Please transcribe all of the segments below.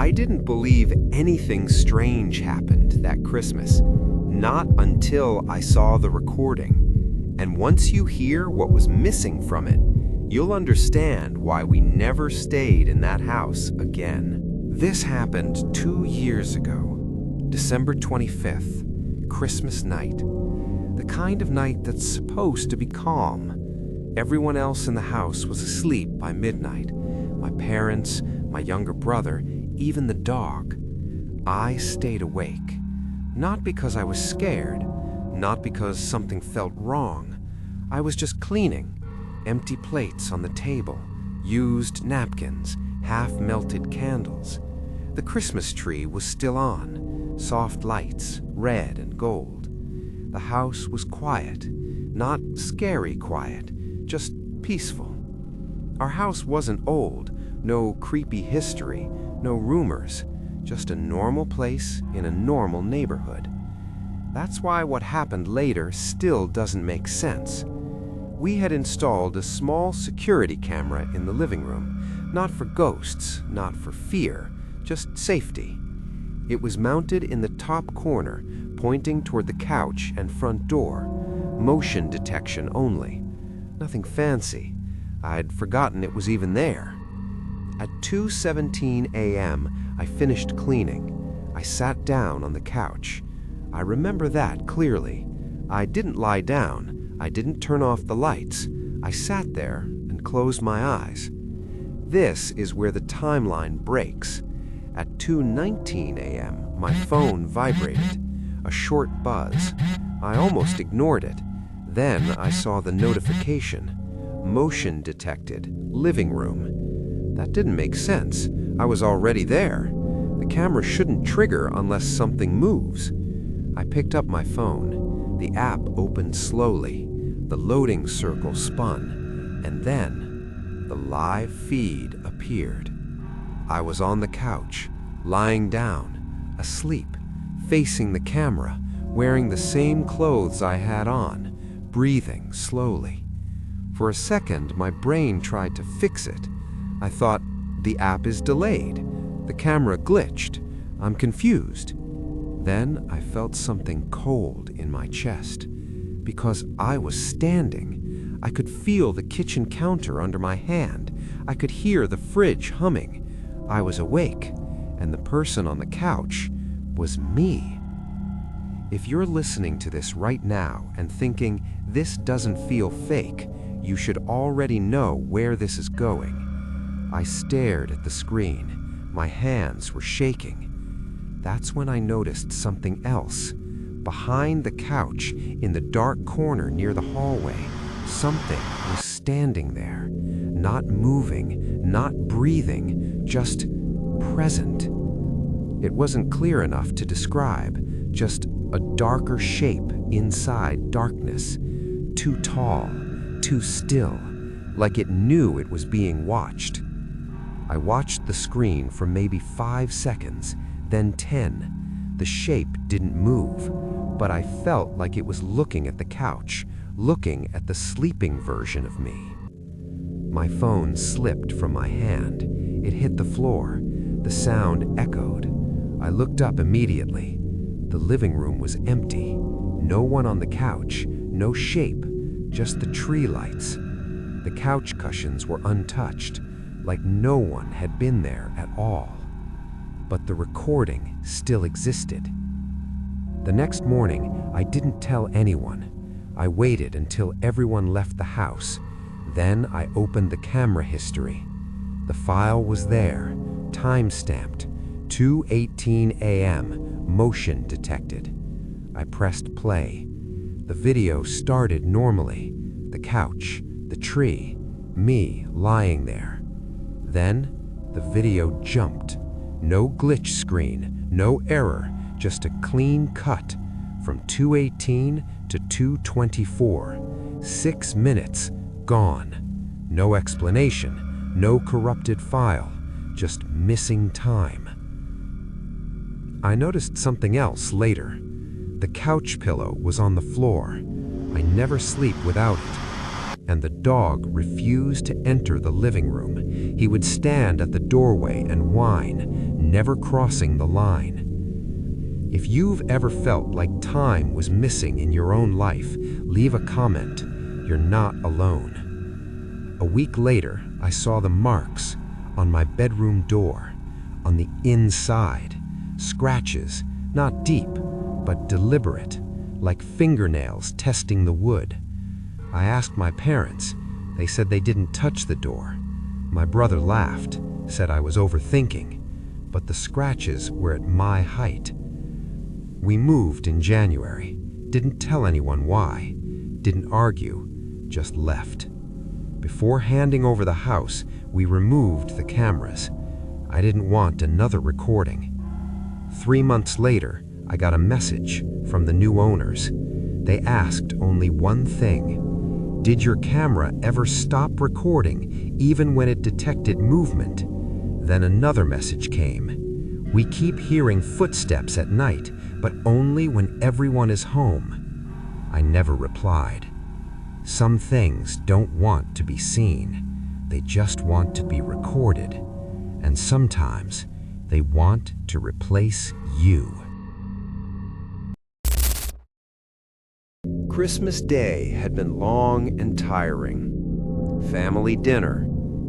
I didn't believe anything strange happened that Christmas, not until I saw the recording. And once you hear what was missing from it, you'll understand why we never stayed in that house again. This happened 2 years ago, December 25th, Christmas night. The kind of night that's supposed to be calm. Everyone else in the house was asleep by midnight. My parents, my younger brother, even the dog. I stayed awake. Not because I was scared, not because something felt wrong. I was just cleaning. Empty plates on the table, used napkins, half-melted candles. The Christmas tree was still on, soft lights, red and gold. The house was quiet, not scary quiet, just peaceful. Our house wasn't old, no creepy history, no rumors, just a normal place in a normal neighborhood. That's why what happened later still doesn't make sense. We had installed a small security camera in the living room, not for ghosts, not for fear, just safety. It was mounted in the top corner, pointing toward the couch and front door. Motion detection only. Nothing fancy. I'd forgotten it was even there. At 2:17 a.m., I finished cleaning. I sat down on the couch. I remember that clearly. I didn't lie down. I didn't turn off the lights. I sat there and closed my eyes. This is where the timeline breaks. At 2:19 a.m., my phone vibrated. A short buzz. I almost ignored it. Then I saw the notification. Motion detected. Living room. That didn't make sense. I was already there. The camera shouldn't trigger unless something moves. I picked up my phone. The app opened slowly. The loading circle spun, and then the live feed appeared. I was on the couch, lying down, asleep, facing the camera, wearing the same clothes I had on, breathing slowly. For a second, my brain tried to fix it. I thought, the app is delayed. The camera glitched. I'm confused. Then I felt something cold in my chest. Because I was standing, I could feel the kitchen counter under my hand. I could hear the fridge humming. I was awake, and the person on the couch was me. If you're listening to this right now and thinking this doesn't feel fake, you should already know where this is going. I stared at the screen. My hands were shaking. That's when I noticed something else. Behind the couch, in the dark corner near the hallway, something was standing there. Not moving, not breathing, just present. It wasn't clear enough to describe, just a darker shape inside darkness. Too tall, too still, like it knew it was being watched. I watched the screen for maybe 5 seconds, then 10. The shape didn't move, but I felt like it was looking at the couch, looking at the sleeping version of me. My phone slipped from my hand. It hit the floor. The sound echoed. I looked up immediately. The living room was empty. No one on the couch, no shape, just the tree lights. The couch cushions were untouched, like no one had been there at all. But the recording still existed. The next morning, I didn't tell anyone. I waited until everyone left the house. Then I opened the camera history. The file was there, time-stamped, 2:18 a.m., motion detected. I pressed play. The video started normally. The couch, the tree, me lying there. Then the video jumped. No glitch screen, no error, just a clean cut from 2:18 to 2:24. 6 minutes, gone. No explanation, no corrupted file, just missing time. I noticed something else later. The couch pillow was on the floor. I never sleep without it. And the dog refused to enter the living room. He would stand at the doorway and whine, never crossing the line. If you've ever felt like time was missing in your own life, leave a comment. You're not alone. A week later, I saw the marks on my bedroom door, on the inside. Scratches, not deep, but deliberate, like fingernails testing the wood. I asked my parents. They said they didn't touch the door. My brother laughed, said I was overthinking, but the scratches were at my height. We moved in January, didn't tell anyone why, didn't argue, just left. Before handing over the house, we removed the cameras. I didn't want another recording. 3 months later, I got a message from the new owners. They asked only one thing. Did your camera ever stop recording even when it detected movement? Then another message came. We keep hearing footsteps at night, but only when everyone is home. I never replied. Some things don't want to be seen. They just want to be recorded. And sometimes they want to replace you. Christmas Day had been long and tiring. Family dinner,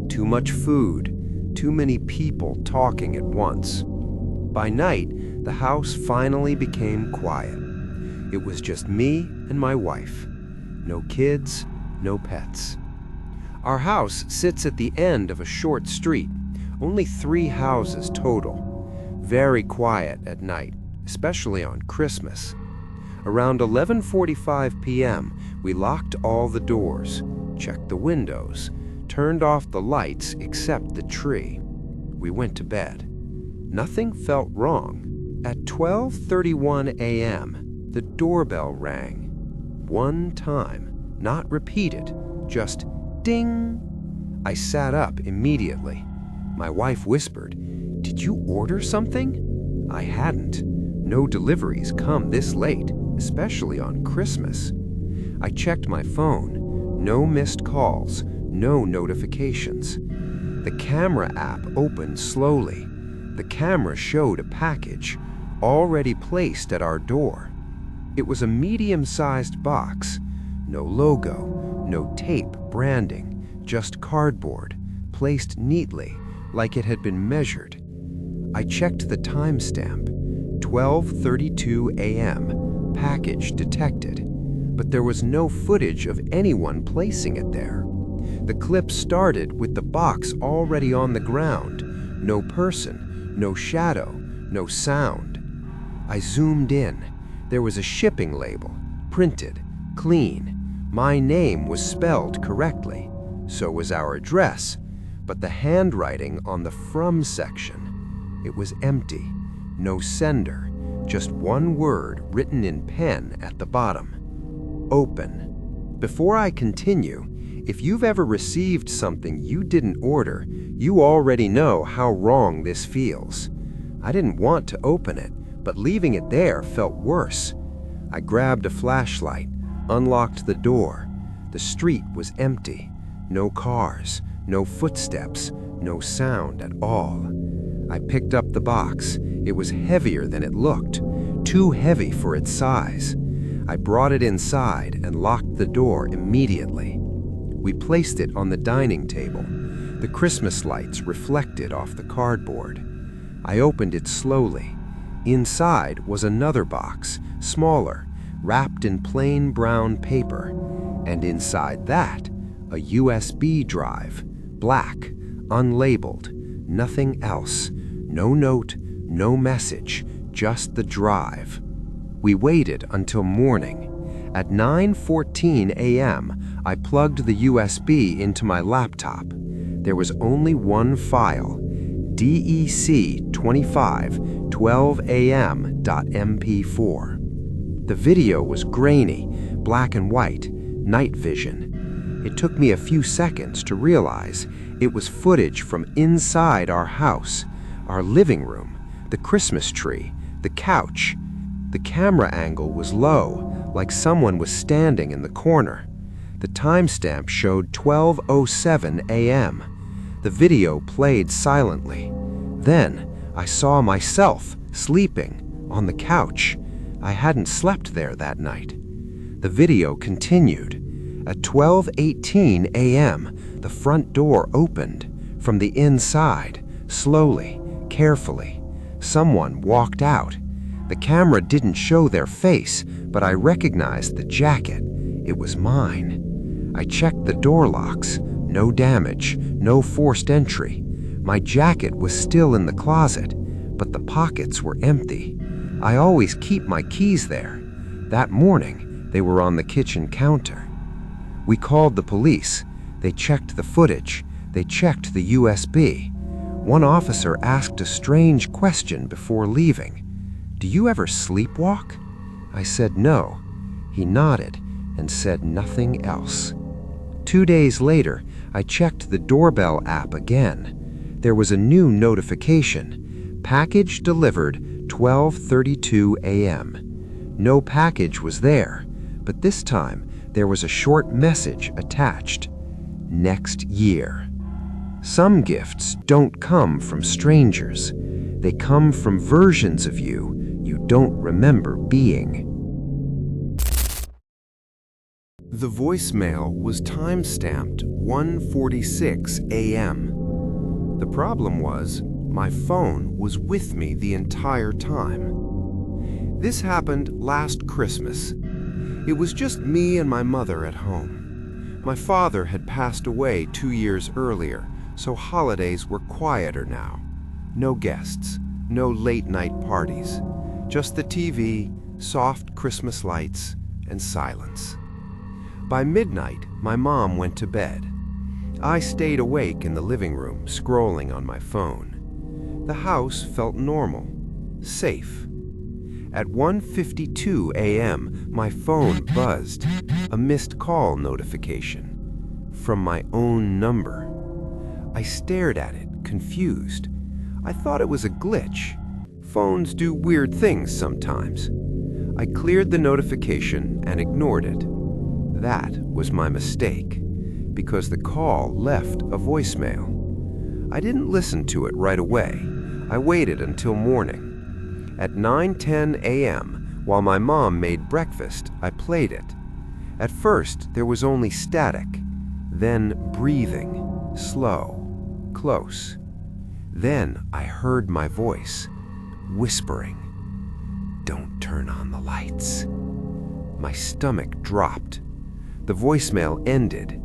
too much food, too many people talking at once. By night, the house finally became quiet. It was just me and my wife. No kids, no pets. Our house sits at the end of a short street, only 3 houses total. Very quiet at night, especially on Christmas. Around 11:45 p.m., we locked all the doors, checked the windows, turned off the lights except the tree. We went to bed. Nothing felt wrong. At 12:31 a.m., the doorbell rang. One time, not repeated, just ding. I sat up immediately. My wife whispered, "Did you order something?" I hadn't. No deliveries come this late, especially on Christmas. I checked my phone. No missed calls, no notifications. The camera app opened slowly. The camera showed a package already placed at our door. It was a medium-sized box. No logo, no tape branding, just cardboard, placed neatly, like it had been measured. I checked the timestamp. 12:32 a.m. Package detected. But there was no footage of anyone placing it there. The clip started with the box already on the ground. No person, no shadow, no sound. I zoomed in. There was a shipping label, printed, clean. My name was spelled correctly. So was our address. But the handwriting on the from section, it was empty. No sender, just one word written in pen at the bottom. Open. Before I continue, if you've ever received something you didn't order, you already know how wrong this feels. I didn't want to open it, but leaving it there felt worse. I grabbed a flashlight, unlocked the door. The street was empty. No cars, no footsteps, no sound at all. I picked up the box. It was heavier than it looked, too heavy for its size. I brought it inside and locked the door immediately. We placed it on the dining table. The Christmas lights reflected off the cardboard. I opened it slowly. Inside was another box, smaller, wrapped in plain brown paper. And inside that, a USB drive, black, unlabeled, nothing else. No note, no message, just the drive. We waited until morning. At 9:14 a.m., I plugged the USB into my laptop. There was only one file, DEC2512am.mp4. The video was grainy, black and white, night vision. It took me a few seconds to realize it was footage from inside our house, our living room, the Christmas tree, the couch. The camera angle was low, like someone was standing in the corner. The timestamp showed 12:07 a.m. The video played silently. Then, I saw myself sleeping on the couch. I hadn't slept there that night. The video continued. At 12:18 a.m., the front door opened. From the inside, slowly, carefully, someone walked out. The camera didn't show their face, but I recognized the jacket. It was mine. I checked the door locks. No damage, no forced entry. My jacket was still in the closet, but the pockets were empty. I always keep my keys there. That morning, they were on the kitchen counter. We called the police. They checked the footage. They checked the USB. One officer asked a strange question before leaving. "Do you ever sleepwalk?" I said no. He nodded and said nothing else. 2 days later, I checked the doorbell app again. There was a new notification. Package delivered 12:32 a.m. No package was there, but this time there was a short message attached. Next year. Some gifts don't come from strangers. They come from versions of you don't remember being. The voicemail was time-stamped 1:46 a.m. The problem was, my phone was with me the entire time. This happened last Christmas. It was just me and my mother at home. My father had passed away 2 years earlier, so holidays were quieter now. No guests, no late-night parties, just the TV, soft Christmas lights, and silence. By midnight, my mom went to bed. I stayed awake in the living room, scrolling on my phone. The house felt normal, safe. At 1:52 a.m., my phone buzzed, a missed call notification from my own number. I stared at it, confused. I thought it was a glitch. Phones do weird things sometimes. I cleared the notification and ignored it. That was my mistake, because the call left a voicemail. I didn't listen to it right away. I waited until morning. At 9:10 a.m., while my mom made breakfast, I played it. At first, there was only static, then breathing, slow, close. Then I heard my voice, whispering, "Don't turn on the lights." My stomach dropped. The voicemail ended.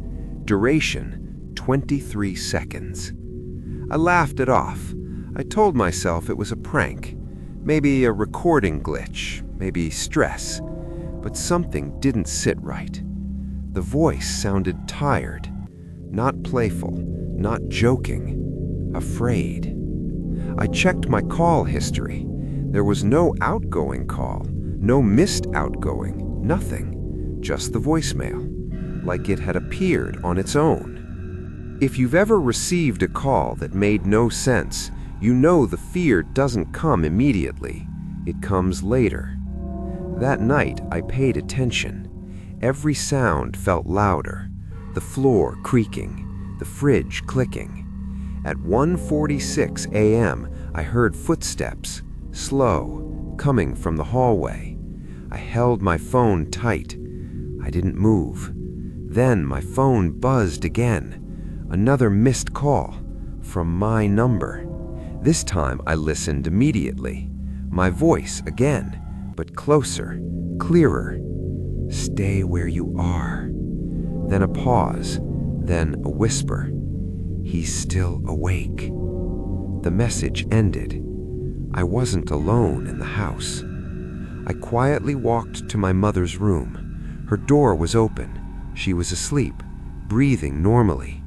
Duration, 23 seconds. I laughed it off. I told myself it was a prank. Maybe a recording glitch, maybe stress. But something didn't sit right. The voice sounded tired, not playful, not joking, afraid. I checked my call history. There was no outgoing call, no missed outgoing, nothing. Just the voicemail, like it had appeared on its own. If you've ever received a call that made no sense, you know the fear doesn't come immediately. It comes later. That night, I paid attention. Every sound felt louder. The floor creaking, the fridge clicking. At 1:46 a.m., I heard footsteps, slow, coming from the hallway. I held my phone tight. I didn't move. Then my phone buzzed again. Another missed call from my number. This time I listened immediately. My voice again, but closer, clearer. "Stay where you are." Then a pause, then a whisper. "He's still awake." The message ended. I wasn't alone in the house. I quietly walked to my mother's room. Her door was open. She was asleep, breathing normally.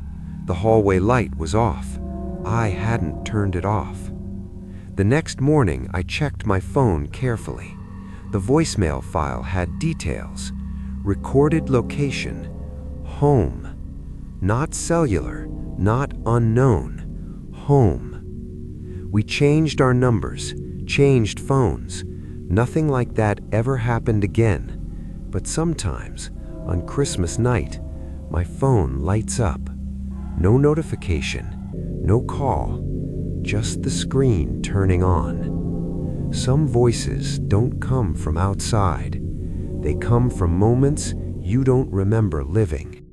The hallway light was off. I hadn't turned it off. The next morning, I checked my phone carefully. The voicemail file had details. Recorded location, home. Not cellular, not unknown, home. We changed our numbers, changed phones. Nothing like that ever happened again. But sometimes, on Christmas night, my phone lights up. No notification, no call, just the screen turning on. Some voices don't come from outside. They come from moments you don't remember living.